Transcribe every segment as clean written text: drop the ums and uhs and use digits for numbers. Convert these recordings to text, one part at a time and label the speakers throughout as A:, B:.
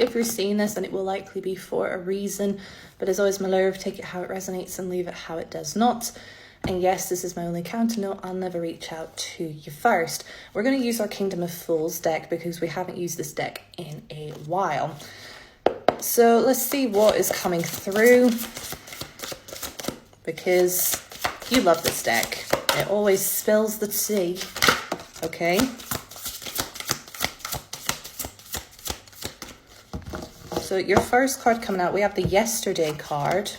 A: If you're seeing this, then it will likely be for a reason. But as always, my love, take it how it resonates and leave it how it does not. And yes, this is my only counter note. I'll never reach out to you first. We're going to use our Kingdom of Fools deck because we haven't used this deck in a while. So let's see what is coming through, because you love this deck. It always spills the tea. Okay. So your first card coming out, we have the Yesterday card,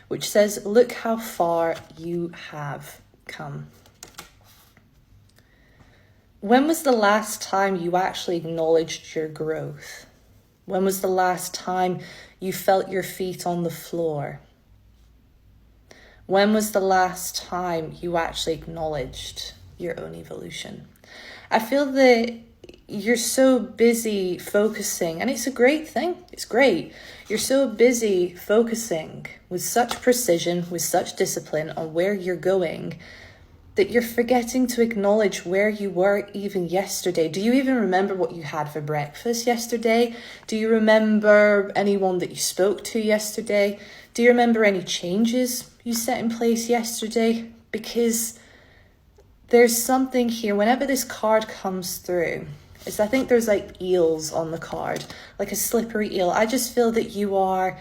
A: which says, look how far you have come. When was the last time you actually acknowledged your growth? When was the last time you felt your feet on the floor? When was the last time you actually acknowledged your own evolution? I feel that you're so busy focusing, and it's a great thing. It's great. You're so busy focusing with such precision, with such discipline on where you're going, that you're forgetting to acknowledge where you were even yesterday. Do you even remember what you had for breakfast yesterday? Do you remember anyone that you spoke to yesterday? Do you remember any changes you set in place yesterday? Because there's something here, whenever this card comes through, I think there's like eels on the card, like a slippery eel. I just feel that you're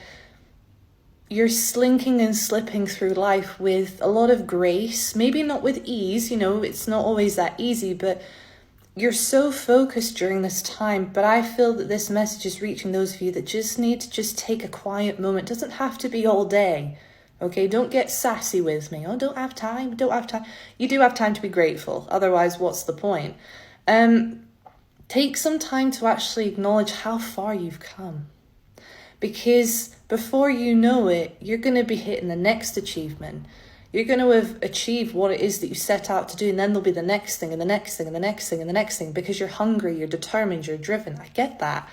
A: slinking and slipping through life with a lot of grace, maybe not with ease, it's not always that easy, but you're so focused during this time. But I feel that this message is reaching those of you that just need to just take a quiet moment. It doesn't have to be all day. Okay, don't get sassy with me. Oh, don't have time. You do have time to be grateful. Otherwise, what's the point? Take some time to actually acknowledge how far you've come. Because before you know it, you're going to be hitting the next achievement. You're going to have achieved what it is that you set out to do, and then there'll be the next thing and the next thing and the next thing and the next thing, because you're hungry, you're determined, you're driven. I get that.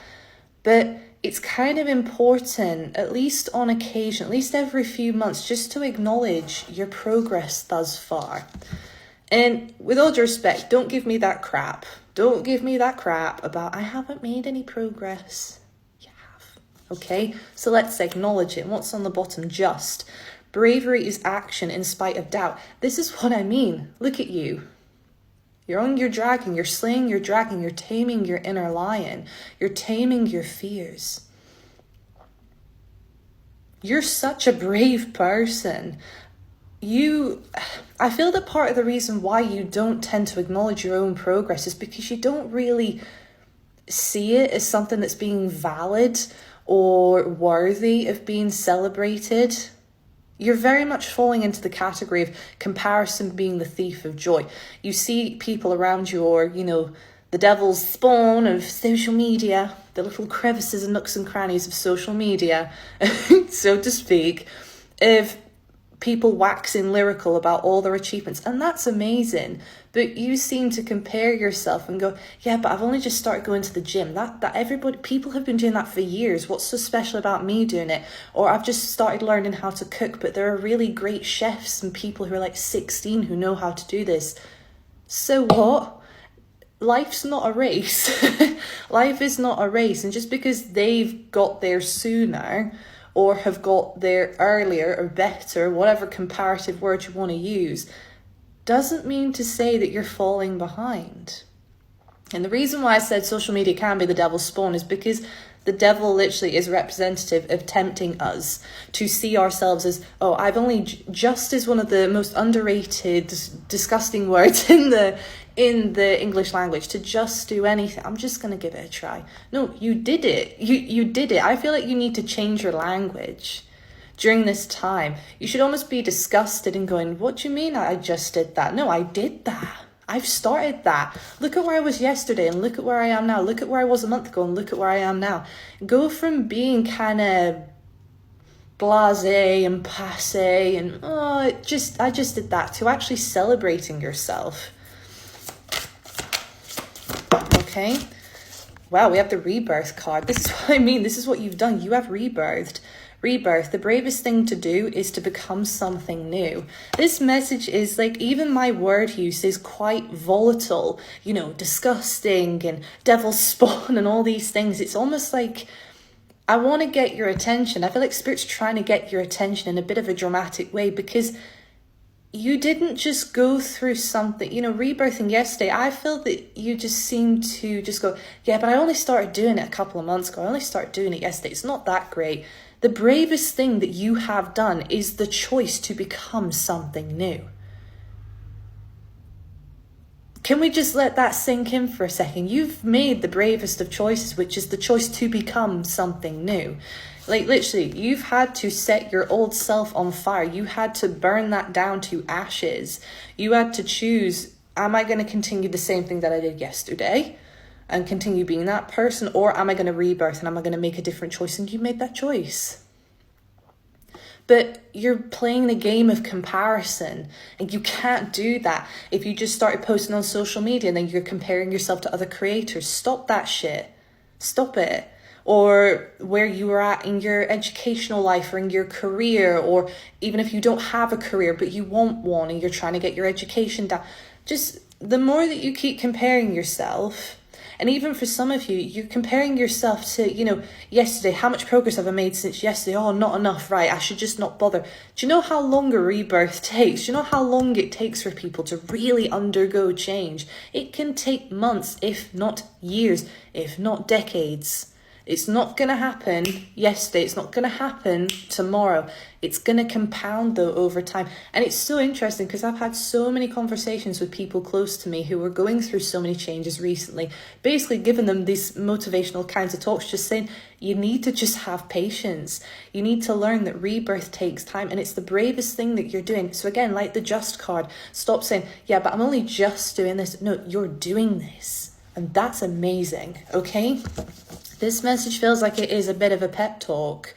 A: But it's kind of important, at least on occasion, at least every few months, just to acknowledge your progress thus far. And with all due respect, don't give me that crap. Don't give me that crap about I haven't made any progress. You have. Okay, so let's acknowledge it. And what's on the bottom? Just. Bravery is action in spite of doubt. This is what I mean. Look at you. You're on your dragon. You're slaying your dragon. You're taming your inner lion. You're taming your fears. You're such a brave person. I feel that part of the reason why you don't tend to acknowledge your own progress is because you don't really see it as something that's being valid or worthy of being celebrated. You're very much falling into the category of comparison being the thief of joy. You see people around you, or, the devil's spawn of social media, the little crevices and nooks and crannies of social media, so to speak, of people waxing lyrical about all their achievements, and that's amazing. But you seem to compare yourself and go, yeah, but I've only just started going to the gym. People have been doing that for years. What's so special about me doing it? Or I've just started learning how to cook, but there are really great chefs and people who are like 16 who know how to do this. So what? Life's not a race. Life is not a race. And just because they've got there sooner, or have got there earlier or better, whatever comparative word you want to use, doesn't mean to say that you're falling behind. And the reason why I said social media can be the devil's spawn is because the devil literally is representative of tempting us to see ourselves as, I've only just is one of the most underrated, disgusting words in the English language, to just do anything. I'm just going to give it a try. No, you did it. You did it. I feel like you need to change your language during this time. You should almost be disgusted and going, what do you mean I just did that? No, I did that. I've started that. Look at where I was yesterday and look at where I am now. Look at where I was a month ago and look at where I am now. Go from being kind of blasé and passé and I just did that, to actually celebrating yourself. Okay. Wow, we have the Rebirth card. This is what I mean. This is what you've done. You have rebirthed. Rebirth, the bravest thing to do is to become something new. This message is like, even my word use is quite volatile, disgusting and devil's spawn and all these things. It's almost like I want to get your attention. I feel like Spirit's trying to get your attention in a bit of a dramatic way, because you didn't just go through something, rebirthing yesterday. I feel that you just seem to just go, yeah, but I only started doing it a couple of months ago. I only started doing it yesterday. It's not that great. The bravest thing that you have done is the choice to become something new. Can we just let that sink in for a second? You've made the bravest of choices, which is the choice to become something new. Like, literally, you've had to set your old self on fire. You had to burn that down to ashes. You had to choose, am I going to continue the same thing that I did yesterday and continue being that person? Or am I going to rebirth and am I going to make a different choice? And you made that choice. But you're playing the game of comparison, and you can't do that if you just started posting on social media and then you're comparing yourself to other creators. Stop that shit. Stop it. Or where you are at in your educational life or in your career, or even if you don't have a career but you want one and you're trying to get your education down. Just the more that you keep comparing yourself, and even for some of you, you're comparing yourself to, yesterday, how much progress have I made since yesterday? Oh, not enough, right? I should just not bother. Do you know how long a rebirth takes? Do you know how long it takes for people to really undergo change? It can take months, if not years, if not decades. It's not going to happen yesterday. It's not going to happen tomorrow. It's going to compound, though, over time. And it's so interesting because I've had so many conversations with people close to me who are going through so many changes recently, basically giving them these motivational kinds of talks, just saying, you need to just have patience. You need to learn that rebirth takes time, and it's the bravest thing that you're doing. So again, like the just card, stop saying, yeah, but I'm only just doing this. No, you're doing this. And that's amazing, okay? This message feels like it is a bit of a pep talk,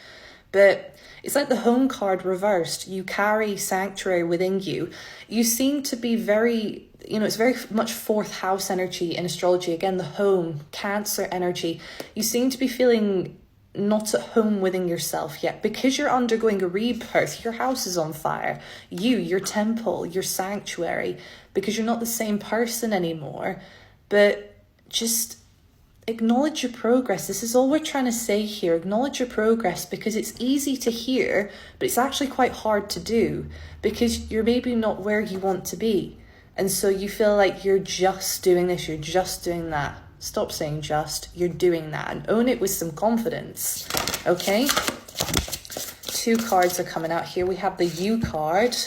A: but it's like the home card reversed. You carry sanctuary within you. You seem to be very, it's very much fourth house energy in astrology. Again, the home, Cancer energy. You seem to be feeling not at home within yourself yet because you're undergoing a rebirth. Your house is on fire. Your temple, your sanctuary, because you're not the same person anymore. But just acknowledge your progress. This is all we're trying to say here. Acknowledge your progress, because it's easy to hear, but it's actually quite hard to do because you're maybe not where you want to be. And so you feel like you're just doing this, you're just doing that. Stop saying just, you're doing that, and own it with some confidence. Okay? 2 cards are coming out here. We have the You card.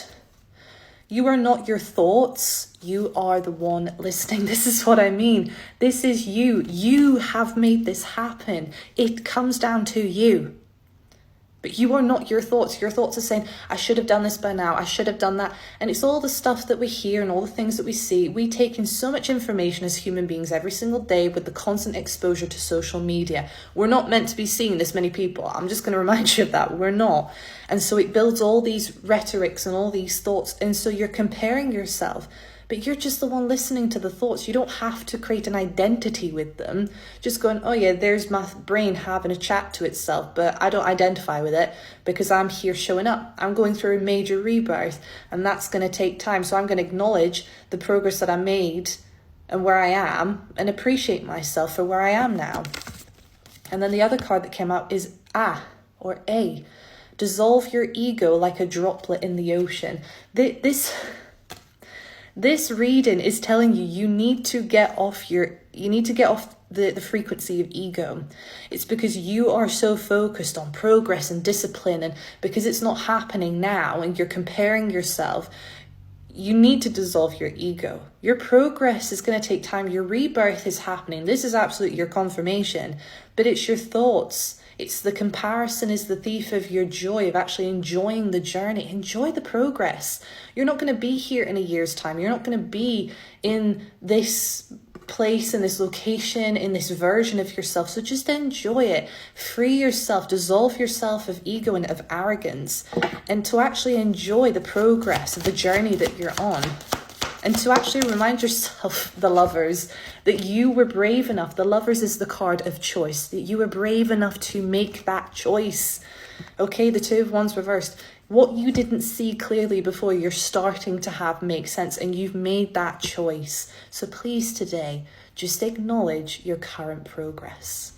A: You are not your thoughts. You are the one listening. This is what I mean. This is you. You have made this happen. It comes down to you. But you are not your thoughts. Your thoughts are saying, I should have done this by now. I should have done that. And it's all the stuff that we hear and all the things that we see. We take in so much information as human beings every single day with the constant exposure to social media. We're not meant to be seeing this many people. I'm just going to remind you of that. We're not. And so it builds all these rhetorics and all these thoughts. And so you're comparing yourself. But you're just the one listening to the thoughts. You don't have to create an identity with them. Just going, oh yeah, there's my brain having a chat to itself, but I don't identify with it because I'm here showing up. I'm going through a major rebirth, and that's going to take time. So I'm going to acknowledge the progress that I made and where I am and appreciate myself for where I am now. And then the other card that came out is or A. Dissolve your ego like a droplet in the ocean. This reading is telling you you need to get off the frequency of ego. It's because you are so focused on progress and discipline, and because it's not happening now and you're comparing yourself, you need to dissolve your ego. Your progress is going to take time. Your rebirth is happening. This is absolutely your confirmation, but it's your thoughts. It's the comparison is the thief of your joy, of actually enjoying the journey. Enjoy the progress. You're not going to be here in a year's time. You're not going to be in this place, in this location, in this version of yourself. So just enjoy it. Free yourself. Dissolve yourself of ego and of arrogance. And to actually enjoy the progress of the journey that you're on. And to actually remind yourself, the lovers, that you were brave enough. The lovers is the card of choice. That you were brave enough to make that choice. Okay, the 2 of Wands reversed. What you didn't see clearly before, you're starting to have make sense. And you've made that choice. So please today, just acknowledge your current progress.